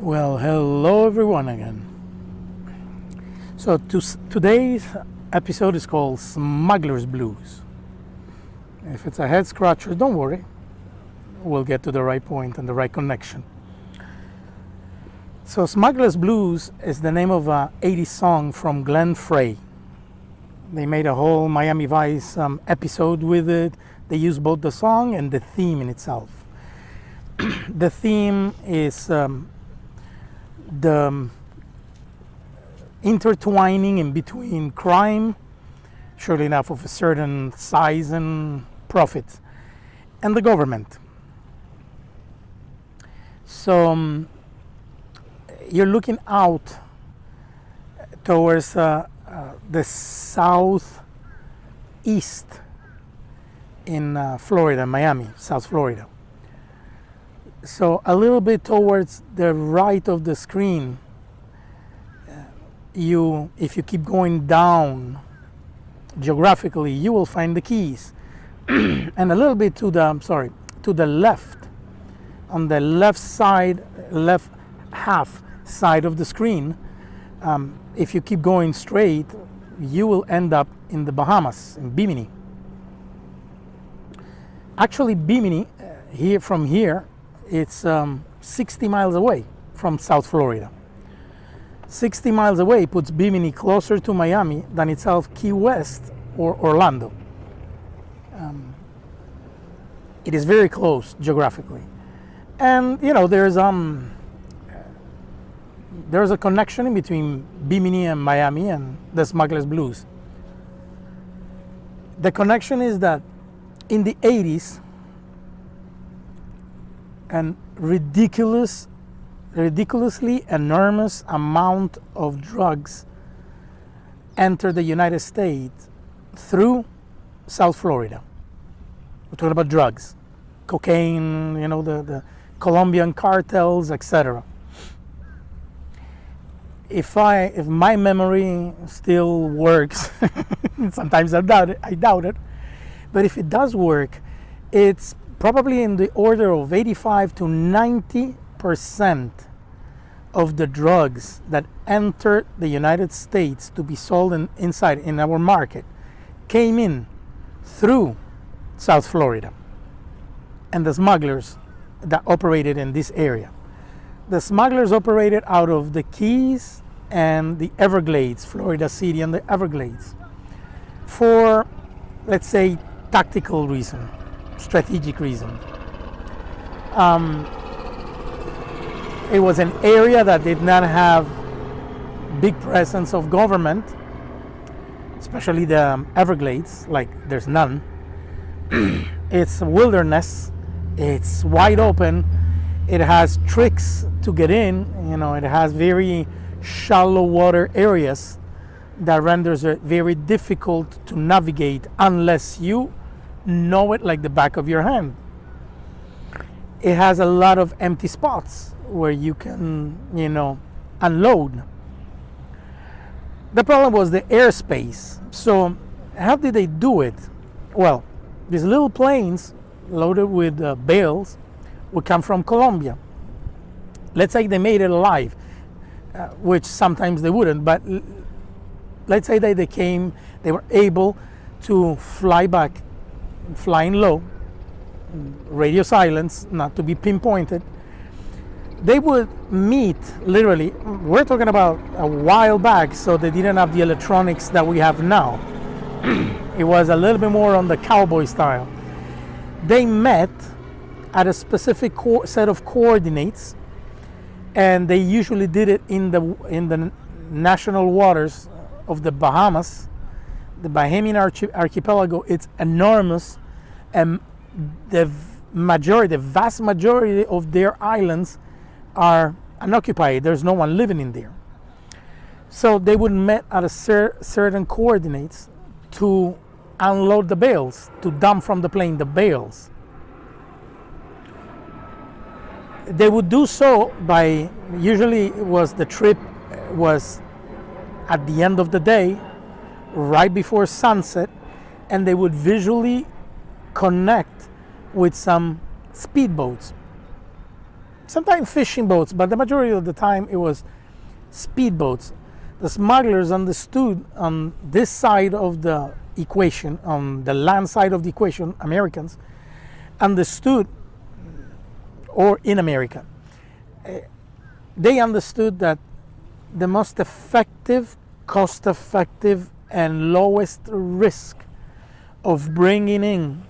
Well, hello everyone again. So today's episode is called Smuggler's Blues. If it's a head scratcher, don't worry. We'll get to the right point and the right connection. So Smuggler's Blues is the name of an 80s song from Glenn Frey. They made a whole Miami Vice episode with it. They used both the song and the theme in itself. The theme is the intertwining in between crime, surely enough of a certain size and profit, and the government. So you're looking out towards the southeast in Florida, Miami, South Florida. So a little bit towards the right of the screen, if you keep going down geographically, you will find the Keys. And a little bit to the left, on the left half side of the screen, if you keep going straight, you will end up in the Bahamas, in Bimini. Actually, Bimini, from here, it's 60 miles away from South Florida. 60 miles away puts Bimini closer to Miami than itself Key West or Orlando. It is very close geographically. And there's a connection in between Bimini and Miami and the Smuggler's Blues. The connection is that in the 80s, an ridiculously enormous amount of drugs entered the United States through South Florida. We're talking about drugs, cocaine, the Colombian cartels, etc. If my memory still works, sometimes I doubt it, but if it does work, it's probably in the order of 85 to 90% of the drugs that entered the United States to be sold inside in our market came in through South Florida and the smugglers that operated in this area. The smugglers operated out of the Keys and the Everglades, Florida City and the Everglades, for, let's say, tactical reason, strategic reason. It was an area that did not have big presence of government, especially the Everglades, like there's none. It's a wilderness, it's wide open, it has tricks to get in, it has very shallow water areas that renders it very difficult to navigate unless you know it like the back of your hand. It has a lot of empty spots where you can, unload. The problem was the airspace. So how did they do it? Well, these little planes loaded with bales would come from Colombia. Let's say they made it alive, which sometimes they wouldn't, but let's say that they were able to fly back, flying low, radio silence, not to be pinpointed. They would meet, literally, we're talking about a while back, so they didn't have the electronics that we have now. It was a little bit more on the cowboy style. They met at a specific set of coordinates, and they usually did it in the national waters of the Bahamas. The Bahamian archipelago, it's enormous, and the vast majority of their islands are unoccupied. There's no one living in there. So they would meet at a certain coordinates to unload the bales, to dump from the plane the bales. They would do so by, usually the trip was at the end of the day, right before sunset, and they would visually connect with some speedboats. sometimes fishing boats, but the majority of the time it was speedboats. The smugglers understood on this side of the equation, on the land side of the equation, Americans understood, or in America, they understood that the most effective, cost-effective, and lowest risk of bringing in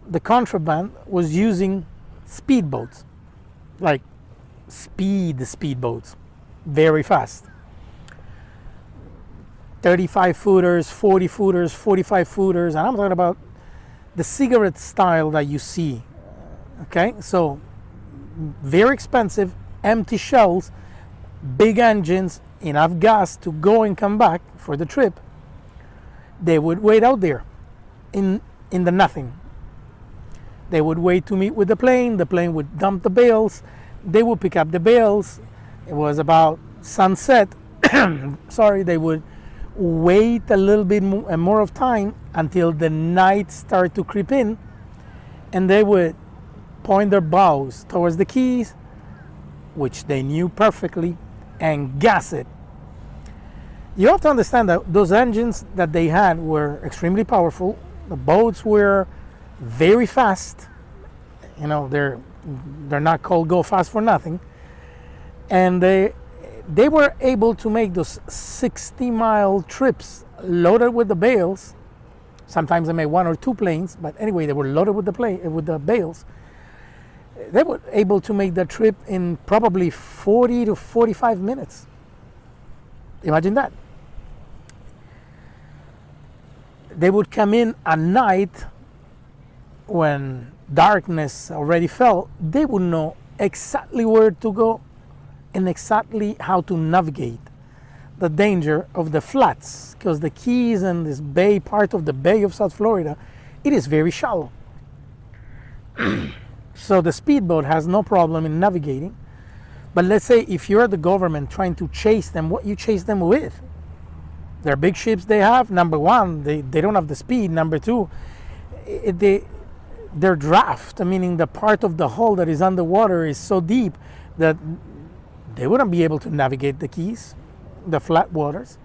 the contraband was using speedboats, like speedboats, very fast. 35 footers, 40 footers, 45 footers, and I'm talking about the cigarette style that you see. Okay, so very expensive, empty shells, big engines, enough gas to go and come back for the trip. They would wait out there in the nothing. They would wait to meet with the plane would dump the bales, they would pick up the bales. It was about sunset. Sorry, they would wait a little bit more of time until the night started to creep in, and they would point their bows towards the Keys, which they knew perfectly, and gas it. You have to understand that those engines that they had were extremely powerful. The boats were very fast. You know, they're not called go fast for nothing. And they were able to make those 60-mile trips loaded with the bales. Sometimes they made one or two planes, but anyway, they were loaded with the bales. They were able to make that trip in probably 40 to 45 minutes. Imagine that. They would come in at night when darkness already fell. They would know exactly where to go and exactly how to navigate the danger of the flats, because the Keys and this bay, part of the Bay of South Florida, it is very shallow. So the speedboat has no problem in navigating. But let's say if you're the government trying to chase them, what you chase them with? They're big ships they have. Number one, they don't have the speed. Number two, their draft, meaning the part of the hull that is underwater, is so deep that they wouldn't be able to navigate the Keys, the flat waters.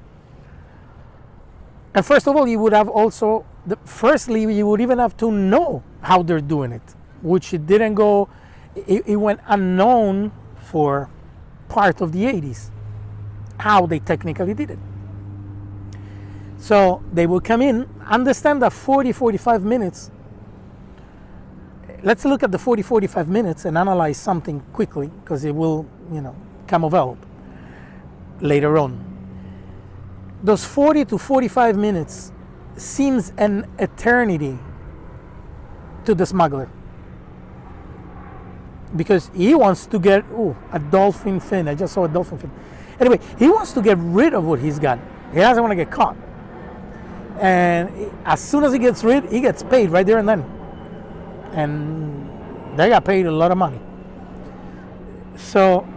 And first of all, you would have also, firstly, you would even have to know how they're doing it, which it didn't go, it went unknown for part of the 80s, how they technically did it. So they will come in, understand that 45 minutes. Let's look at the 45 minutes and analyze something quickly, because it will, come of help later on. Those 40 to 45 minutes seems an eternity to the smuggler, because he wants to get a dolphin fin. I just saw a dolphin fin. Anyway, he wants to get rid of what he's got. He doesn't want to get caught. And as soon as he gets rid, he gets paid right there and then. And they got paid a lot of money. So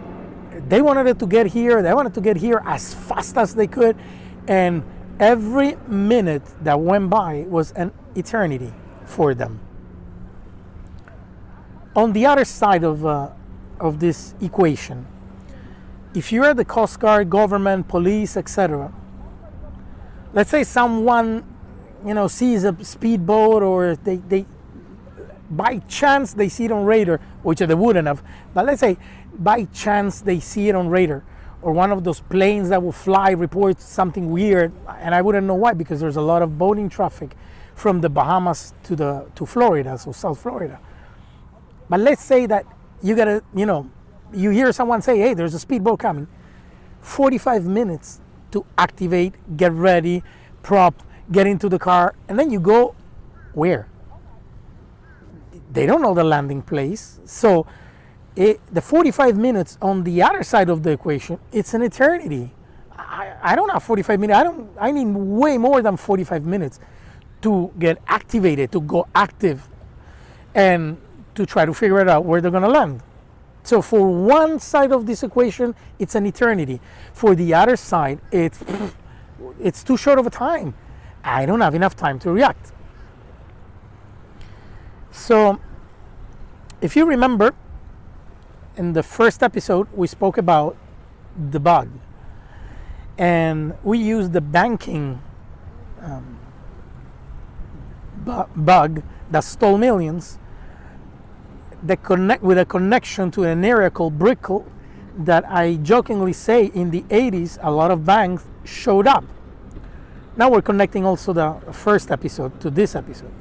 they wanted it to get here. They wanted to get here as fast as they could. And every minute that went by was an eternity for them. On the other side of this equation, if you're the Coast Guard, government, police, etc., let's say someone, sees a speedboat, or they by chance they see it on radar, which they wouldn't have, but let's say by chance they see it on radar, or one of those planes that will fly reports something weird, and I wouldn't know why, because there's a lot of boating traffic from the Bahamas to Florida, so South Florida. But let's say that you gotta, you hear someone say, hey, there's a speedboat coming. 45 minutes to activate, get ready, prop, get into the car, and then you go where? They don't know the landing place. So the 45 minutes on the other side of the equation, it's an eternity. I don't have 45 minutes. I need way more than 45 minutes to get activated, to go active, and to try to figure it out where they're going to land. So for one side of this equation, it's an eternity. For the other side, it's too short of a time. I don't have enough time to react. So if you remember, in the first episode, we spoke about the bug. And we used the banking bug that stole millions that connect with a connection to an area called Brickell that I jokingly say in the 80s a lot of banks showed up. Now we're connecting also the first episode to this episode.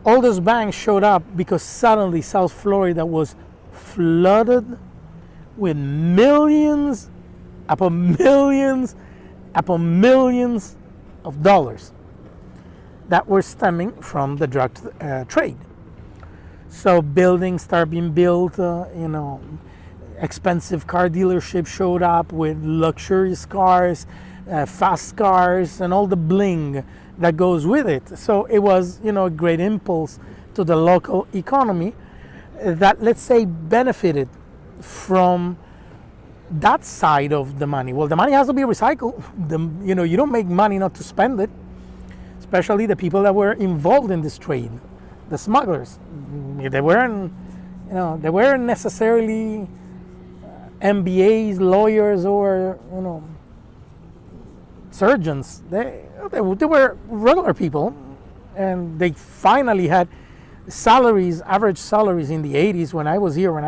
All those banks showed up because suddenly South Florida was flooded with millions upon millions upon millions of dollars that were stemming from the drug trade. So buildings start being built, expensive car dealerships showed up with luxurious cars, fast cars, and all the bling that goes with it. So it was, a great impulse to the local economy that, let's say, benefited from that side of the money. Well, the money has to be recycled. You don't make money not to spend it, especially the people that were involved in this trade, the smugglers. They weren't necessarily MBAs, lawyers, or surgeons. They were regular people, and they finally had salaries, average salaries in the 80s when I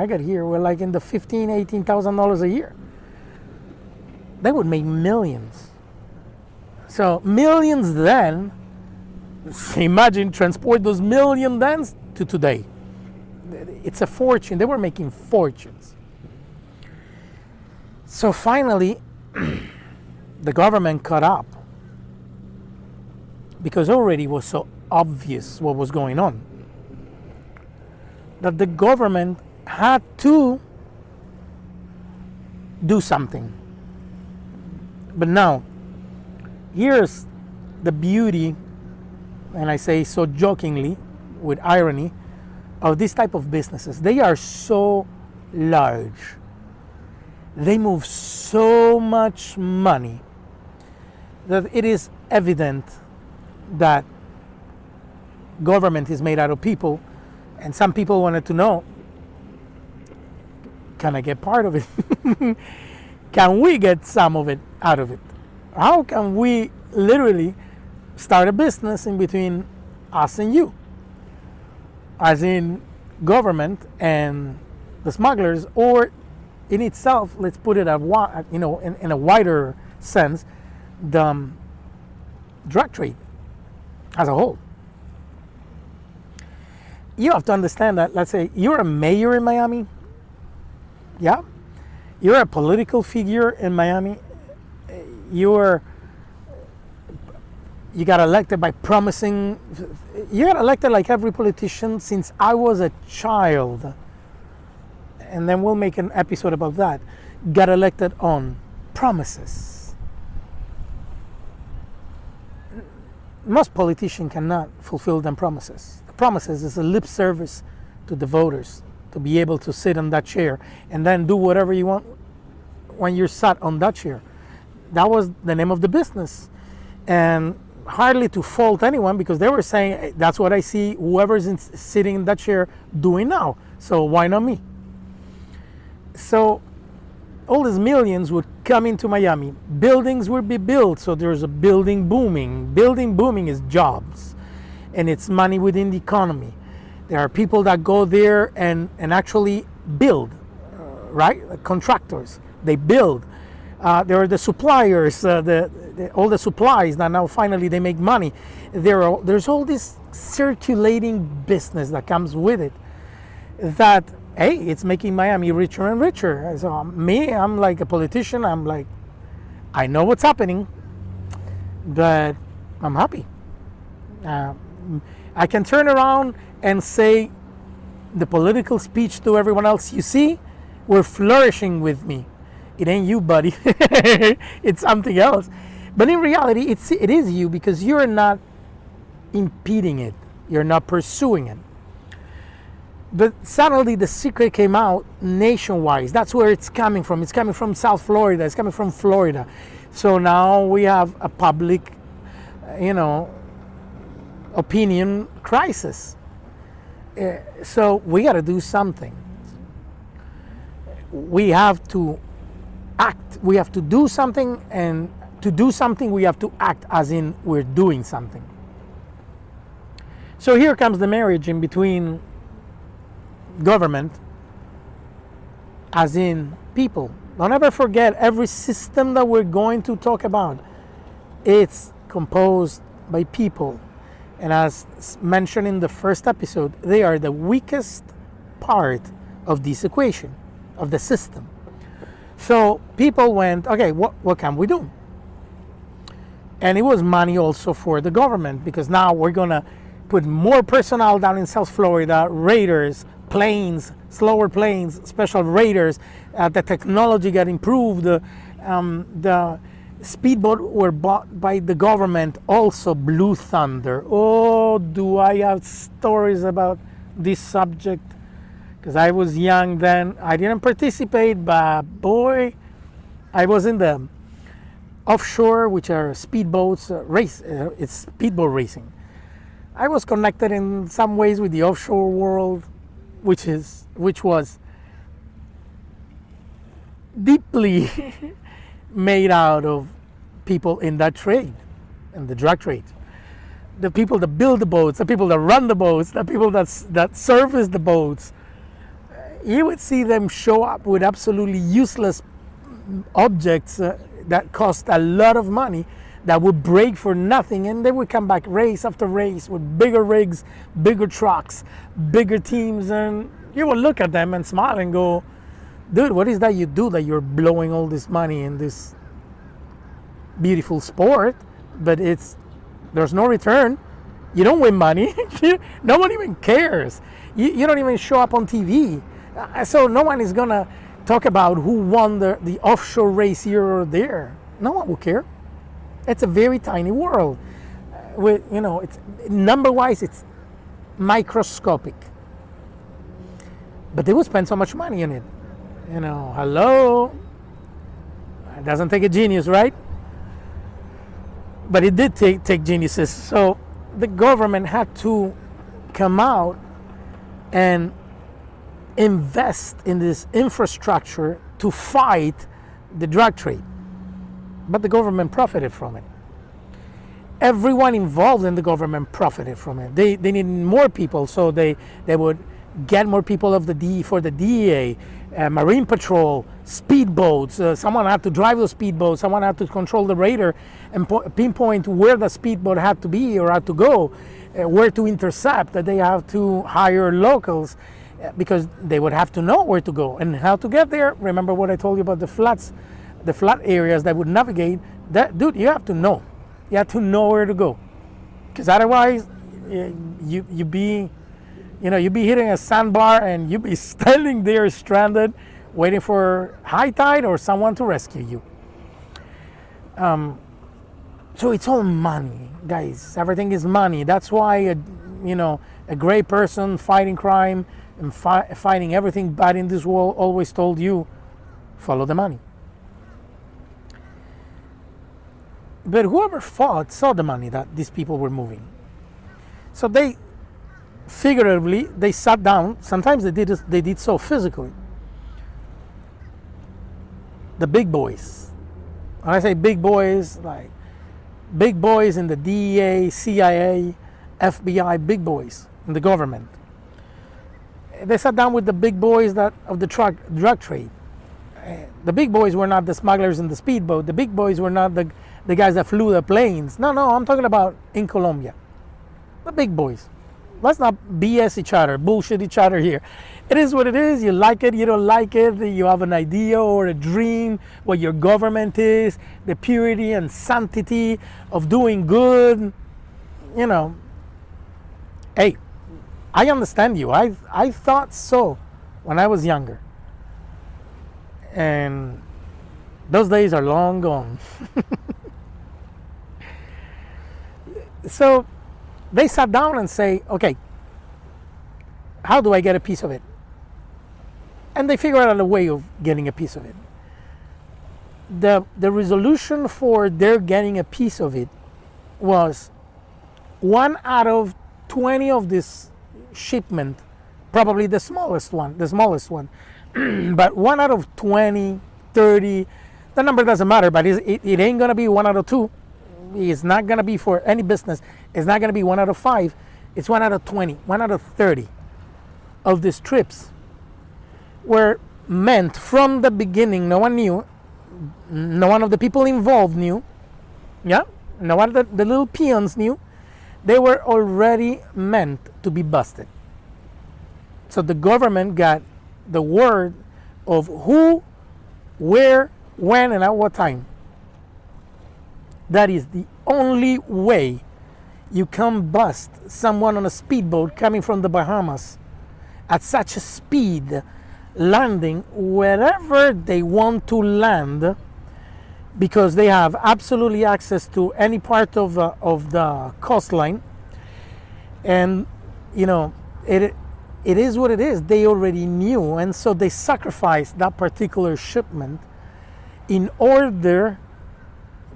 got here, were like in the $15,000, $18,000 a year. They would make millions. So millions then, imagine transport those million then to today. It's a fortune. They were making fortunes. So finally, the government caught up because already was so obvious what was going on that the government had to do something. But now, here's the beauty, and I say so jokingly, with irony, of this type of businesses. They are so large. They move so much money that it is evident that government is made out of people, and some people wanted to know, can I get part of it? Can we get some of it out of it? How can we literally start a business in between us and you? As in government and the smugglers, or in itself, let's put it in a wider sense, the drug trade as a whole. You have to understand that, let's say you're a mayor in Miami, yeah? You're a political figure in Miami, you got elected by promising. You got elected like every politician since I was a child. And then we'll make an episode about that. Got elected on promises. Most politicians cannot fulfill them promises. The promises is a lip service to the voters to be able to sit on that chair and then do whatever you want when you're sat on that chair. That was the name of the business. And hardly to fault anyone, because they were saying, hey, that's what I see whoever's sitting in that chair doing now. So why not me? So all these millions would come into Miami. Buildings would be built. So there's a building booming. Building booming is jobs. And it's money within the economy. There are people that go there and actually build, right? Contractors. They build. There are the suppliers, all the supplies that now finally they make money. There's all this circulating business that comes with it that, hey, it's making Miami richer and richer. So I'm like a politician. I'm like, I know what's happening, but I'm happy. I can turn around and say the political speech to everyone else, you see, we're flourishing with me. It ain't you, buddy. It's something else. But in reality, it is you, because you're not impeding it. You're not pursuing it. But suddenly the secret came out nationwide. That's where it's coming from. It's coming from South Florida. It's coming from Florida. So now we have a public, opinion crisis. So we got to do something. we have to act. We have to do something, and to do something, we have to act as in we're doing something. So here comes the marriage in between government, as in people. Don't ever forget, every system that we're going to talk about, it's composed by people. And as mentioned in the first episode, they are the weakest part of this equation, of the system. So people went, okay, what can we do? And it was money also for the government, because now we're going to put more personnel down in South Florida, raiders, planes, slower planes, special raiders. The technology got improved. The speedboat were bought by the government, also Blue Thunder. Oh, do I have stories about this subject? Because I was young then. I didn't participate, but boy, I was in the offshore, which are speedboats, it's speedboat racing. I was connected in some ways with the offshore world, which was deeply made out of people in that trade, in the drug trade. The people that build the boats, the people that run the boats, the people that service the boats. You would see them show up with absolutely useless objects that cost a lot of money, that would break for nothing, and they would come back race after race with bigger rigs, bigger trucks, bigger teams, and you would look at them and smile and go, dude, what is that you do that you're blowing all this money in this beautiful sport, but there's no return. You don't win money. No one even cares. You don't even show up on TV. So no one is going to talk about who won the offshore race here or there. No one will care. It's a very tiny world. It's number-wise, it's microscopic. But they will spend so much money on it. Hello? It doesn't take a genius, right? But it did take geniuses. So the government had to come out and invest in this infrastructure to fight the drug trade. But the government profited from it. Everyone involved in the government profited from it. They needed more people, so they would get more people for the DEA, Marine Patrol, speedboats. Someone had to drive those speedboats. Someone had to control the raider and pinpoint where the speedboat had to be or had to go, where to intercept. That they have to hire locals because they would have to know where to go and how to get there. Remember what I told you about the flat areas that would navigate. Dude, you have to know. You have to know where to go, because otherwise, you'd be hitting a sandbar and you'd be standing there stranded, waiting for high tide or someone to rescue you. So it's all money, guys. Everything is money. That's why a great person fighting crime and fighting everything bad in this world always told you, follow the money. But whoever fought saw the money that these people were moving. So they sat down. Sometimes they did so physically. The big boys. When I say big boys, like big boys in the DEA, CIA, FBI, big boys in the government. They sat down with the big boys of the drug trade. The big boys were not the smugglers in the speedboat. The big boys were not the guys that flew the planes. No, I'm talking about in Colombia. The big boys. Let's not BS each other, bullshit each other here. It is what it is. You like it, you don't like it. You have an idea or a dream what your government is, the purity and sanctity of doing good. Hey, I understand you. I thought so when I was younger. And those days are long gone. So they sat down and say, okay, how do I get a piece of it? And they figured out a way of getting a piece of it. The resolution for their getting a piece of it was 1 out of 20 of this shipment, probably the smallest one, But 1 out of 20, 30, the number doesn't matter, but it ain't going to be 1 out of 2. It's not going to be for any business. It's not going to be 1 out of 5. It's 1 out of 20, 1 out of 30 of these trips were meant from the beginning. No one knew. No one of the people involved knew. Yeah? No one of the little peons knew. They were already meant to be busted. So the government got the word of who, where, when, and at what time. That is the only way you can bust someone on a speedboat coming from the Bahamas at such a speed, landing wherever they want to land, because they have absolutely access to any part of the coastline. And you know, it is what it is. They already knew, and so they sacrificed that particular shipment in order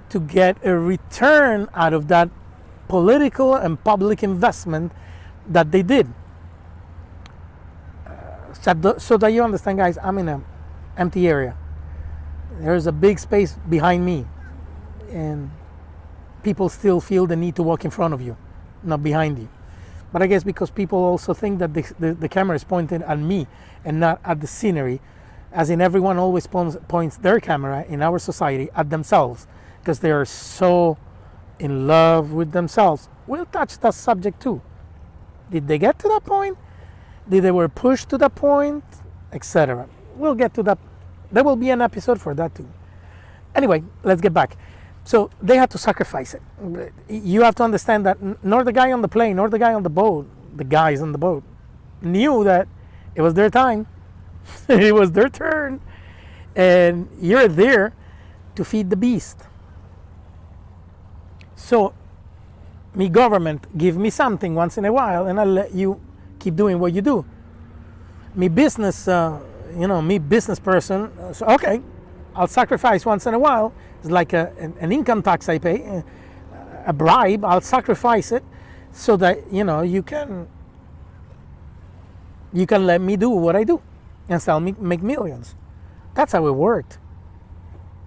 to get a return out of that political and public investment that they did. So that you understand, guys, I'm in an empty area. There's a big space behind me, and people still feel the need to walk in front of you, not behind you. But I guess because people also think that the camera is pointed at me and not at the scenery, as in everyone always points their camera in our society at themselves, because they are so in love with themselves. We'll touch that subject too. Did they get to that point? Did they were pushed to that point? Etc. We'll get to that. There will be an episode for that too. Anyway, let's get back. So they had to sacrifice it. You have to understand that nor the guy on the plane, nor the guy on the boat, the guys on the boat, knew that it was their time. It was their turn. And you're there to feed the beast. So, me government, give me something once in a while, and I'll let you keep doing what you do. Me business, me business person, so okay, I'll sacrifice once in a while. It's like an income tax I pay, a bribe. I'll sacrifice it so that you can let me do what I do and still make millions. That's how it worked.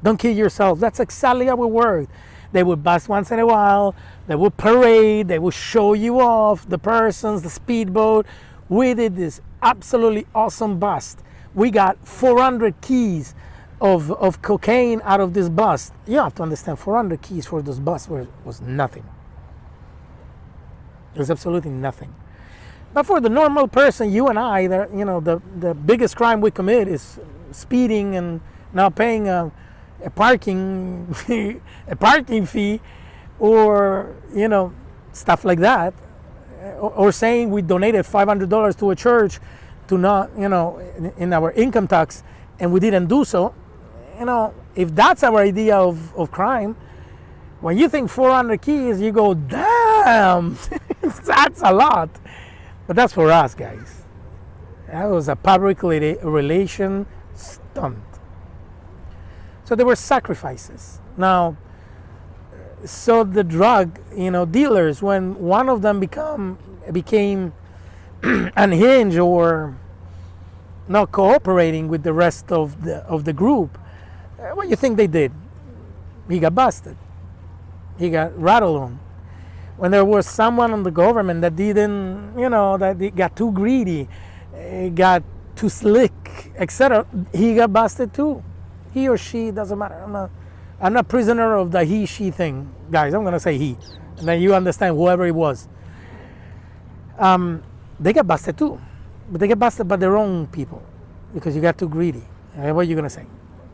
Don't kill yourself. That's exactly how it worked. They would bust once in a while. They would parade. They would show you off the persons, the speedboat. We did this absolutely awesome bust. We got 400 keys of cocaine out of this bust. You have to understand, 400 keys for this bust was nothing. It was absolutely nothing. But for the normal person, you and I, the biggest crime we commit is speeding and now paying a parking a parking fee, or stuff like that, or saying we donated $500 to a church to not in our income tax, and we didn't do so. If that's our idea of crime, when you think 400 keys, you go, damn, that's a lot. But that's for us, guys. That was a public relation stunt. So there were sacrifices. Now, so the drug, dealers, when one of them became unhinged or not cooperating with the rest of the group, what do you think they did? He got busted. He got rattled on. When there was someone on the government that didn't, that they got too greedy, got too slick, etc., he got busted too. He or she, doesn't matter. I'm not prisoner of the he-she thing, guys. I'm gonna say he, and then you understand whoever it was. They got busted too, but they get busted by their own people because you got too greedy. What are you gonna say?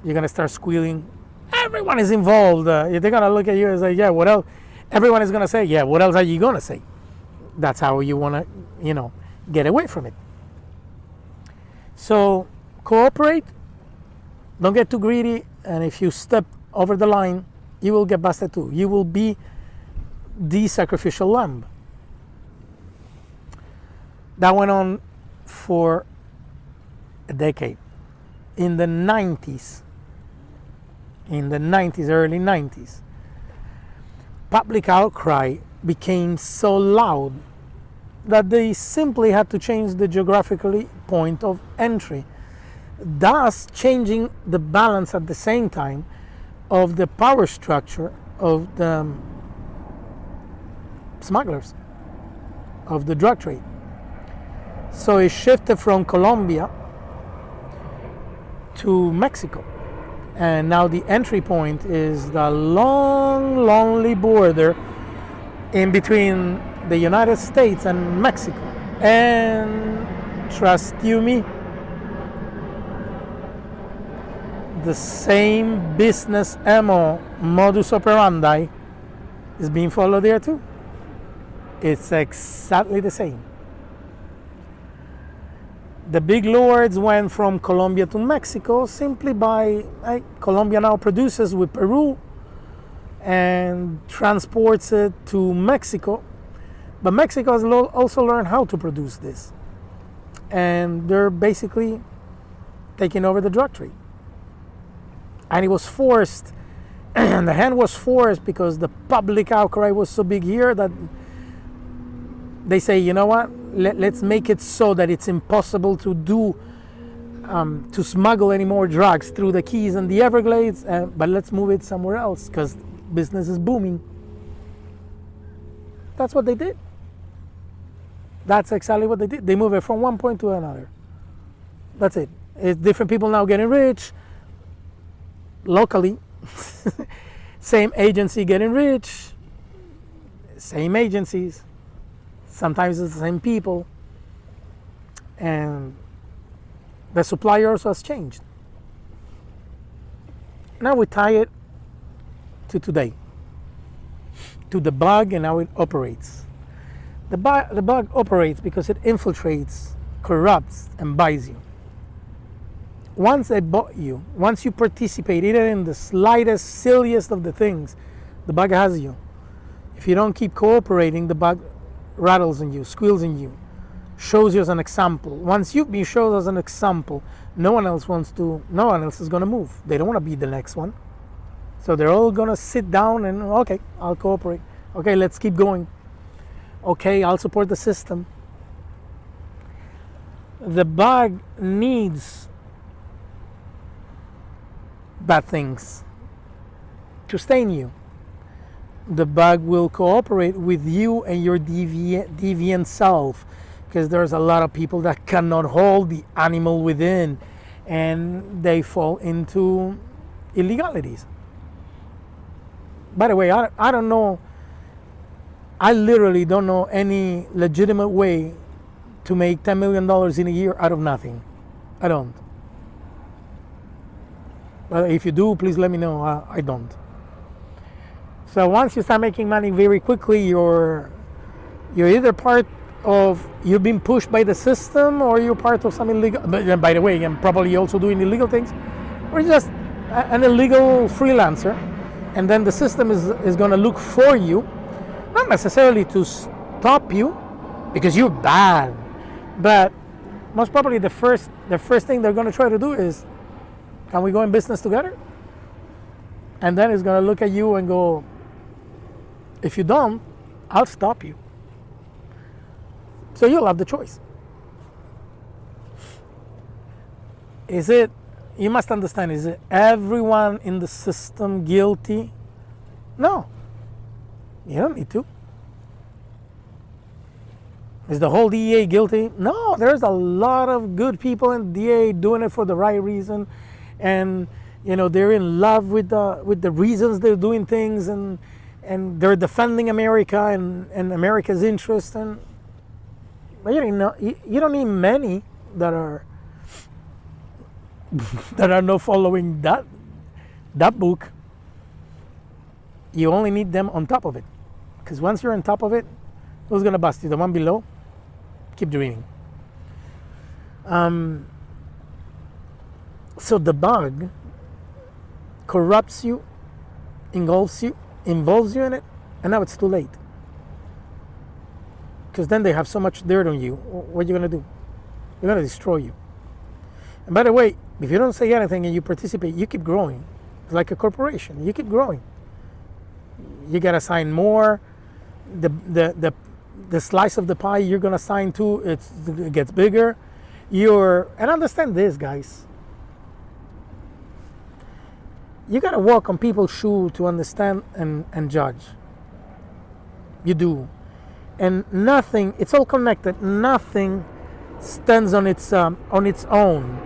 You're gonna start squealing. Everyone is involved. They're gonna look at you and say, "Yeah, what else?" Everyone is gonna say, "Yeah, what else are you gonna say?" That's how you wanna, get away from it. So cooperate. Don't get too greedy, and if you step over the line, you will get busted too. You will be the sacrificial lamb. That went on for a decade. In the 90s, early 90s, public outcry became so loud that they simply had to change the geographical point of entry. thus changing the balance at the same time of the power structure of the smugglers, of the drug trade. So it shifted from Colombia to Mexico. And now the entry point is the long, lonely border in between the United States and Mexico. And trust you me, the same business modus operandi is being followed there too. It's exactly the same. The big lords went from Colombia to Mexico simply by Colombia now produces with Peru and transports it to Mexico. But Mexico has also learned how to produce this. And they're basically taking over the drug trade. And it was forced, and the hand was forced because the public outcry was so big here that they say, you know what, let's make it so that it's impossible to to smuggle any more drugs through the Keys and the Everglades, but let's move it somewhere else because business is booming. That's what they did. That's exactly what they did. They move it from one point to another. That's it. It's different people now getting rich locally. Same agency getting rich. Same agencies. Sometimes it's the same people. And the supplier also has changed. Now we tie it to today, to the bug, and how it operates. The bug operates because it infiltrates, corrupts, and buys you. Once they bought you, once you participate even in the slightest, silliest of the things, the bug has you. If you don't keep cooperating, the bug rattles on you, squeals on you, shows you as an example. Once you've been shown as an example, no one else is going to move. They don't want to be the next one. So they're all going to sit down and, okay, I'll cooperate. Okay, let's keep going. Okay, I'll support the system. The bug needs bad things to stain you. The bug will cooperate with you and your deviant self, because there's a lot of people that cannot hold the animal within and they fall into illegalities. By the way, I don't know, I literally don't know any legitimate way to make $10 million in a year out of nothing. I don't. But if you do, please let me know. I don't. So once you start making money very quickly, you're either part of, you've been pushed by the system, or you're part of some illegal, but by the way, I'm probably also doing illegal things, or just an illegal freelancer. And then the system is going to look for you, not necessarily to stop you because you're bad, but most probably the first thing they're going to try to do is, can we go in business together? And then it's going to look at you and go, if you don't, I'll stop you. So you'll have the choice. You must understand, is it everyone in the system guilty? No. You don't need to. Is the whole DEA guilty? No, there's a lot of good people in DEA doing it for the right reason. And they're in love with the reasons they're doing things, and they're defending America and America's interest. But you don't need many that are not following that book. You only need them on top of it, because once you're on top of it, who's gonna bust you? The one below? Keep dreaming. So the bug corrupts you, involves you in it, and now it's too late. Because then they have so much dirt on you. What are you gonna do? They're gonna destroy you. And by the way, if you don't say anything and you participate, you keep growing. It's like a corporation. You keep growing. You gotta sign more. The slice of the pie you're gonna sign to, it gets bigger. And understand this, guys. You got to walk on people's shoes to understand and judge. You do. And nothing, it's all connected. Nothing stands on its own.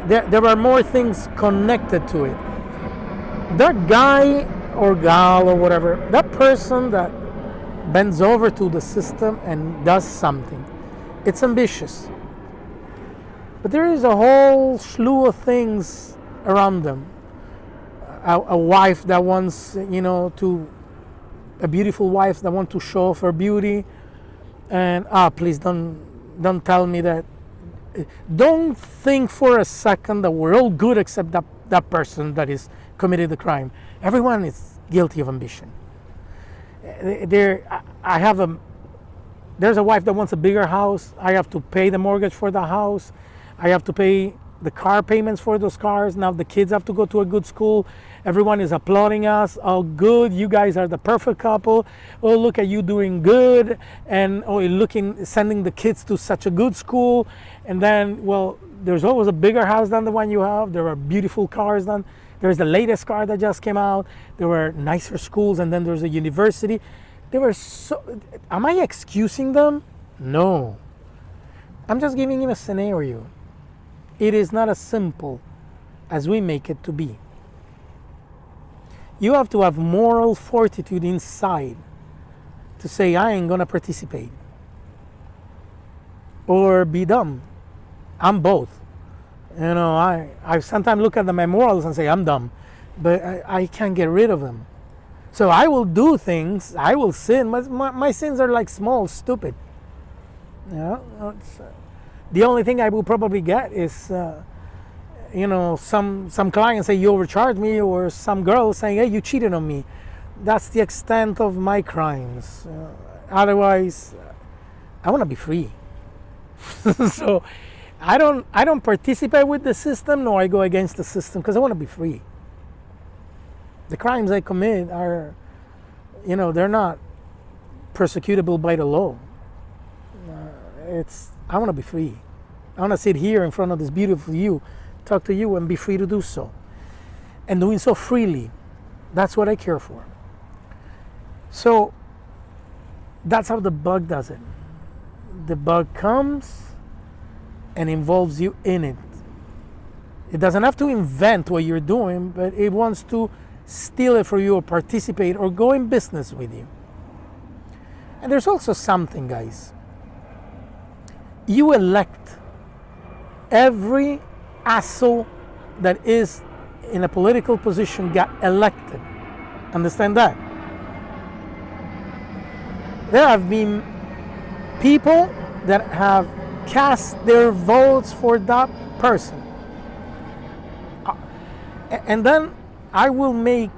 There are more things connected to it. That guy or gal or whatever, that person that bends over to the system and does something, it's ambitious. But there is a whole slew of things around them. A wife that wants, a beautiful wife that wants to show off her beauty, and please don't tell me that. Don't think for a second that we're all good except that person that is committed the crime. Everyone is guilty of ambition. There's a wife that wants a bigger house. I have to pay the mortgage for the house. I have to pay the car payments for those cars. Now the kids have to go to a good school. Everyone is applauding us. Oh, good, you guys are the perfect couple. Oh, look at you doing good. And sending the kids to such a good school. And then, well, there's always a bigger house than the one you have. There are beautiful cars than. There's the latest car that just came out. There were nicer schools, and then there's a university. Am I excusing them? No. I'm just giving you a scenario. It is not as simple as we make it to be. You have to have moral fortitude inside to say, I ain't gonna participate. Or be dumb. I'm both. I sometimes look at my morals and say, I'm dumb. But I can't get rid of them. So I will do things, I will sin. My sins are like small, stupid. The only thing I will probably get is, some clients say you overcharged me, or some girl saying, hey, you cheated on me. That's the extent of my crimes. Otherwise, I want to be free. So I don't participate with the system, nor I go against the system, because I want to be free. The crimes I commit are, they're not persecutable by the law. I want to be free. I want to sit here in front of this beautiful you, talk to you, and be free to do so. And doing so freely, that's what I care for. So that's how the bug does it. The bug comes and involves you in it. It doesn't have to invent what you're doing, but it wants to steal it for you, or participate, or go in business with you. And there's also something, guys. You elect every asshole that is in a political position got elected. Understand that? There have been people that have cast their votes for that person. And then I will make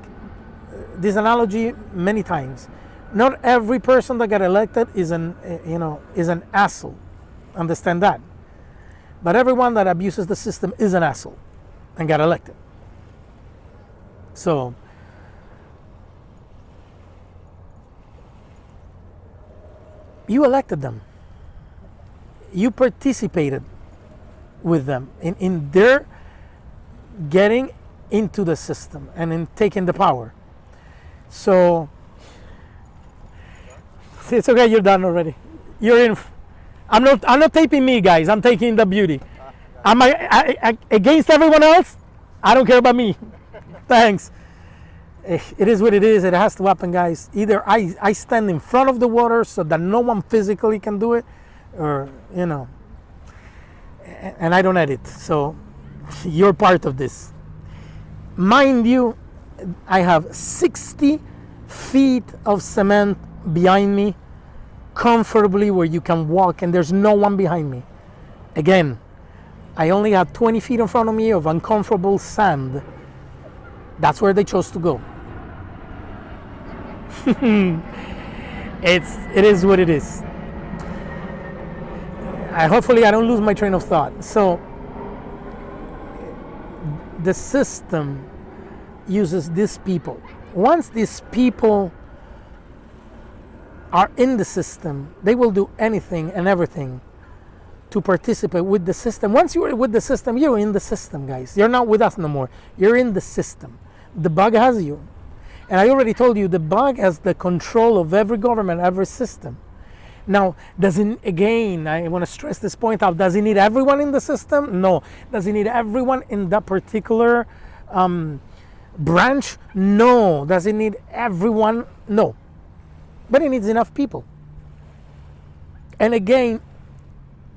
this analogy many times. Not every person that got elected is an asshole. Understand that? But everyone that abuses the system is an asshole and got elected. So you elected them. You participated with them in their getting into the system and in taking the power. So it's okay, you're done already. You're in. I'm not taping me, guys. I'm taking the beauty. Am I against everyone else? I don't care about me. Thanks. It is what it is. It has to happen, guys. Either I stand in front of the water so that no one physically can do it, or and I don't edit. So you're part of this. Mind you, I have 60 feet of cement behind me, comfortably, where you can walk, and there's no one behind me. Again, I only have 20 feet in front of me of uncomfortable sand. That's where they chose to go. It is what it is. Hopefully I don't lose my train of thought. So the system uses these people. Once these people are in the system, they will do anything and everything to participate with the system. Once you're with the system, you're in the system, guys. You're not with us no more. You're in the system. The bug has you. And I already told you, the bug has the control of every government, every system. Now, again, I want to stress this point out, does it need everyone in the system? No. Does it need everyone in that particular branch? No. Does it need everyone? No. But it needs enough people. And again,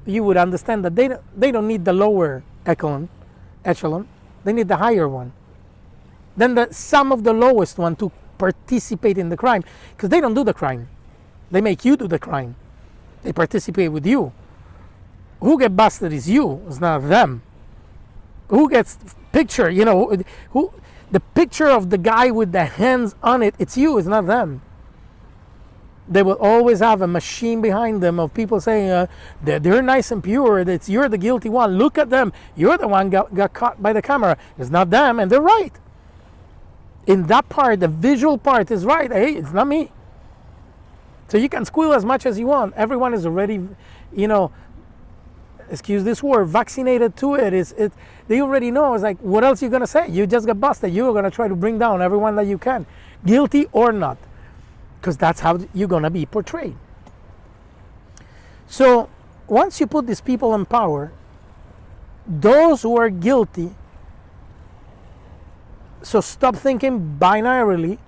you would understand that they don't need the lower echelon. They need the higher one. Then some of the lowest one to participate in the crime, because they don't do the crime. They make you do the crime. They participate with you. Who get busted is you. It's not them. Who gets picture? Who the picture of the guy with the hands on it? It's you. It's not them. They will always have a machine behind them of people saying they're nice and pure. You're the guilty one. Look at them. You're the one got caught by the camera. It's not them, and they're right. In that part, the visual part is right. Hey, it's not me. So you can squeal as much as you want. Everyone is already, excuse this word, vaccinated to it. They already know. It's like, what else are you going to say? You just got busted. You're going to try to bring down everyone that you can, guilty or not. Because that's how you're going to be portrayed. So once you put these people in power, those who are guilty, so stop thinking binarily,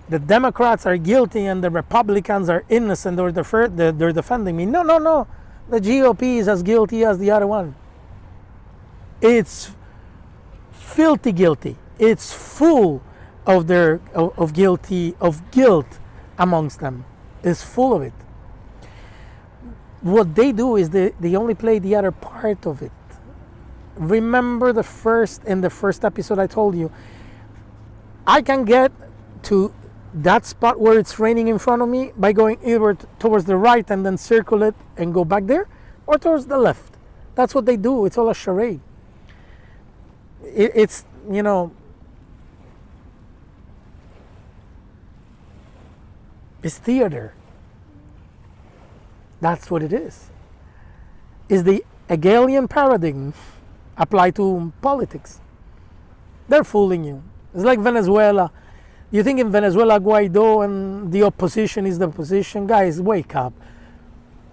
the Democrats are guilty and the Republicans are innocent or they're defending me. No. The GOP is as guilty as the other one. It's filthy guilty. It's full of guilt amongst them. It's full of it. What they do is they only play the other part of it. Remember in the first episode I told you, I can get to that spot where it's raining in front of me by going either towards the right and then circle it and go back there, or towards the left. That's what they do. It's all a charade. It's theater. That's what it is. Is the Hegelian paradigm applied to politics. They're fooling you. It's like Venezuela. You think in Venezuela Guaido and the opposition is the opposition? Guys, wake up.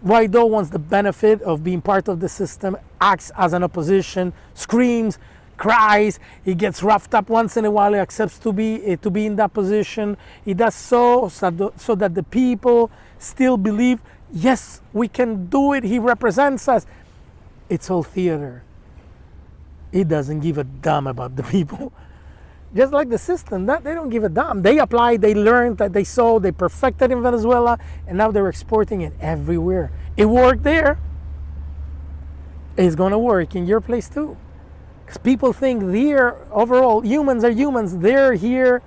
Guaido wants the benefit of being part of the system, acts as an opposition, screams, cries, he gets roughed up once in a while, he accepts to be in that position. He does so that the people still believe, yes, we can do it, he represents us. It's all theater. He doesn't give a damn about the people. Just like the system, that they don't give a damn. They applied, they learned, that they saw, they perfected in Venezuela, and now they're exporting it everywhere. It worked there. It's going to work in your place too. Because people think overall, humans are humans. They're here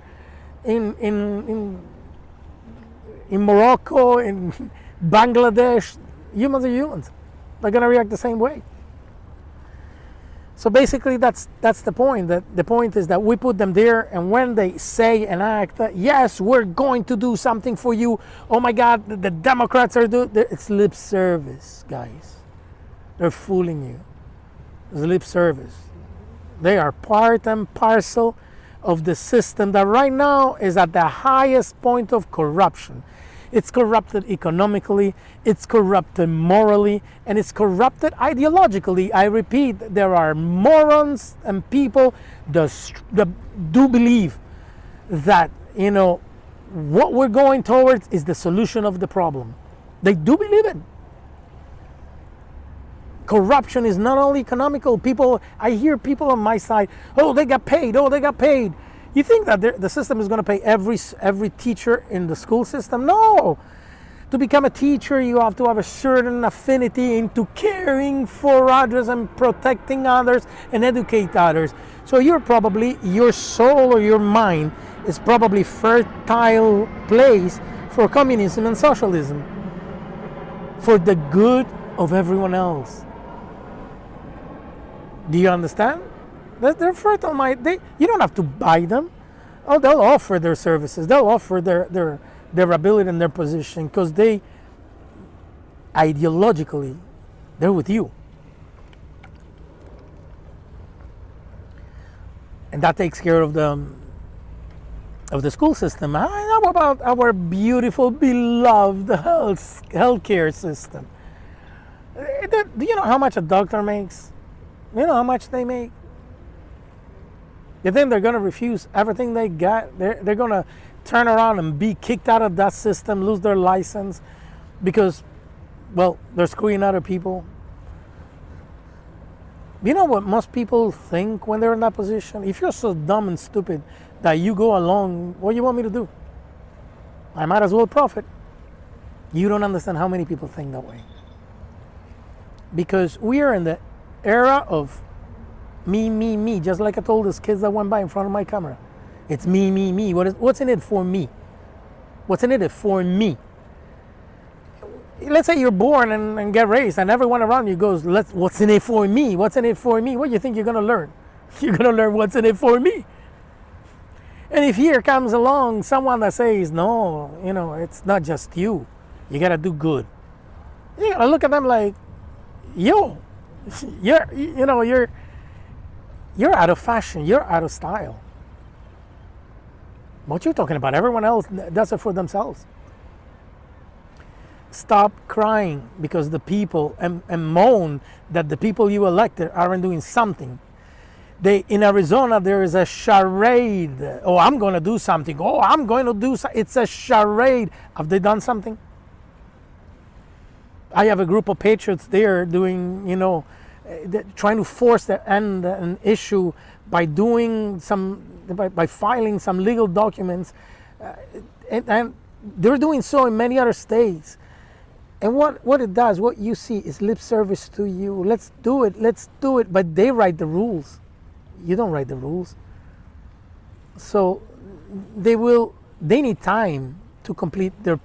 in Morocco, in Bangladesh. Humans are humans. They're going to react the same way. So basically, that's the point. The point is that we put them there, and when they say and act, yes, we're going to do something for you. Oh my God, the Democrats are doing. It's lip service, guys. They're fooling you. It's lip service. They are part and parcel of the system that right now is at the highest point of corruption. It's corrupted economically, it's corrupted morally, and it's corrupted ideologically. I repeat, there are morons and people that do believe that, what we're going towards is the solution of the problem. They do believe it. Corruption is not only economical. I hear people on my side, they got paid. You think that the system is going to pay every teacher in the school system? No. To become a teacher, you have to have a certain affinity into caring for others and protecting others and educate others. So your soul or your mind is probably fertile place for communism and socialism, for the good of everyone else. Do you understand? They're fertile mind. You don't have to buy them. They'll offer their services. They'll offer their ability and their position, because they ideologically They're with you. And that takes care of the school system. How about our beautiful, beloved healthcare system? Do you know how much a doctor makes? You know how much they make? You think they're going to refuse everything they got? They're going to turn around and be kicked out of that system, lose their license because, well, they're screwing other people. You know what most people think when they're in that position? If you're so dumb and stupid that you go along, what do you want me to do? I might as well profit. You don't understand how many people think that way. Because we are in the era of me, just like I told those kids that went by in front of my camera. It's me. What's in it for me? What's in it for me? Let's say you're born and get raised and everyone around you goes, what's in it for me? What's in it for me? What do you think you're going to learn? You're going to learn what's in it for me. And if here comes along someone that says, no, it's not just you. You got to do good. You got to look at them like, yo, you're out of fashion. You're out of style. What you're talking about, everyone else does it for themselves. Stop crying because the people and moan that the people you elected aren't doing something. In Arizona, there is a charade. Oh, I'm going to do something. Oh, I'm going to do something. It's a charade. Have they done something? I have a group of patriots there doing, trying to force the end an issue by by filing some legal documents. And they're doing so in many other states. And what it does, what you see is lip service to you. Let's do it. But they write the rules. You don't write the rules. So they need time to complete and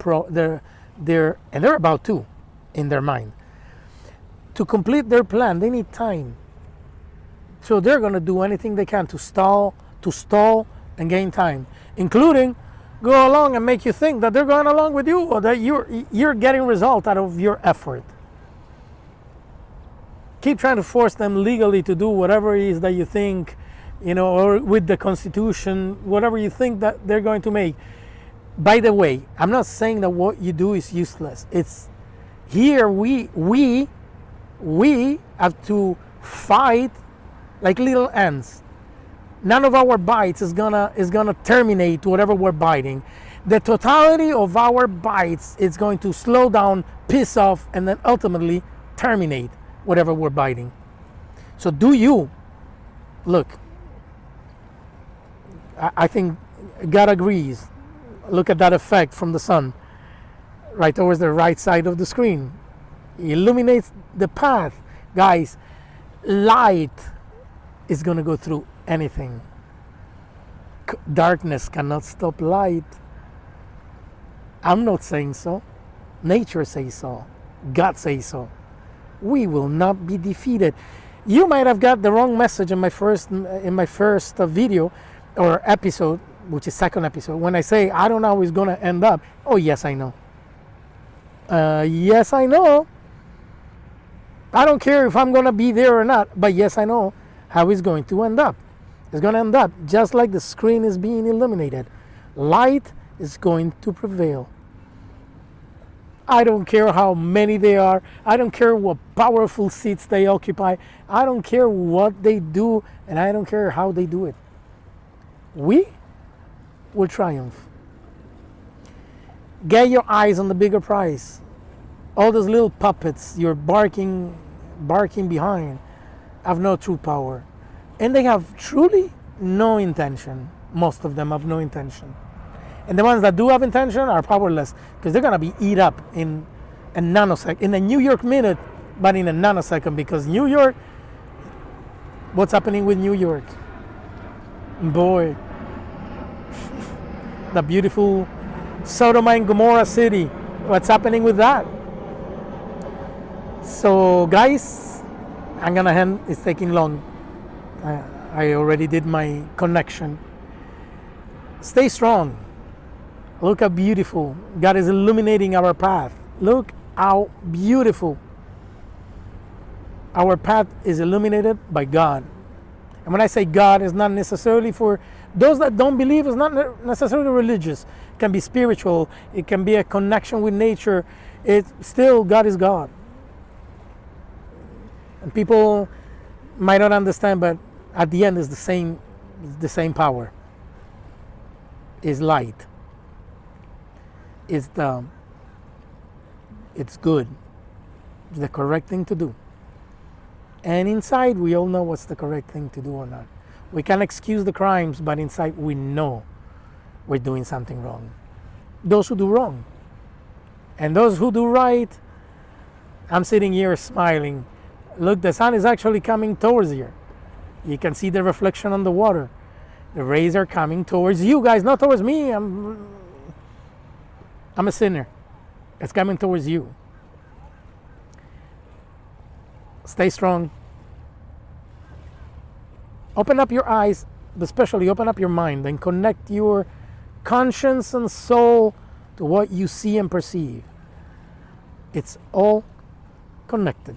they're about to, in their mind. To complete their plan, they need time. So they're going to do anything they can to stall and gain time, including go along and make you think that they're going along with you or that you're getting result out of your effort. Keep trying to force them legally to do whatever it is that you think, or with the Constitution, whatever you think that they're going to make. By the way, I'm not saying that what you do is useless. It's here we have to fight like little ants. None of our bites is gonna terminate whatever we're biting. The totality of our bites is going to slow down, piss off, and then ultimately terminate whatever we're biting. So do you look? I think God agrees. Look at that effect from the sun, right towards the right side of the screen. It illuminates the path, guys. Light is gonna go through anything. Darkness cannot stop light. I'm not saying so. Nature says so. God says so. We will not be defeated. You might have got the wrong message in my first video or episode, which is second episode, when I say I don't know how it's going to end up. Oh, yes, I know. Yes, I know. I don't care if I'm going to be there or not, but yes, I know how it's going to end up. It's going to end up just like the screen is being illuminated. Light is going to prevail. I don't care how many they are. I don't care what powerful seats they occupy. I don't care what they do, and I don't care how they do it. We will triumph. Get your eyes on the bigger prize. All those little puppets you're barking behind have no true power. And they have truly no intention. Most of them have no intention. And the ones that do have intention are powerless because they're going to be eat up in a nanosecond, in a New York minute, but in a nanosecond, because New York, what's happening with New York? Boy, the beautiful Sodom and Gomorrah city, what's happening with that? So guys, I'm going to end, it's taking long. I already did my connection. Stay strong. Look how beautiful. God is illuminating our path. Look how beautiful. Our path is illuminated by God. And when I say God, it's not necessarily for those that don't believe, it's not necessarily religious. It can be spiritual. It can be a connection with nature. It's still, God is God. And people might not understand, but at the end, it's the same power. It's light. It's good. It's the correct thing to do. And inside, we all know what's the correct thing to do or not. We can excuse the crimes, but inside we know we're doing something wrong. Those who do wrong. And those who do right, I'm sitting here smiling. Look, the sun is actually coming towards you. You can see the reflection on the water. The rays are coming towards you guys, not towards me. I'm a sinner. It's coming towards you. Stay strong. Open up your eyes, but especially open up your mind and connect your conscience and soul to what you see and perceive. It's all connected.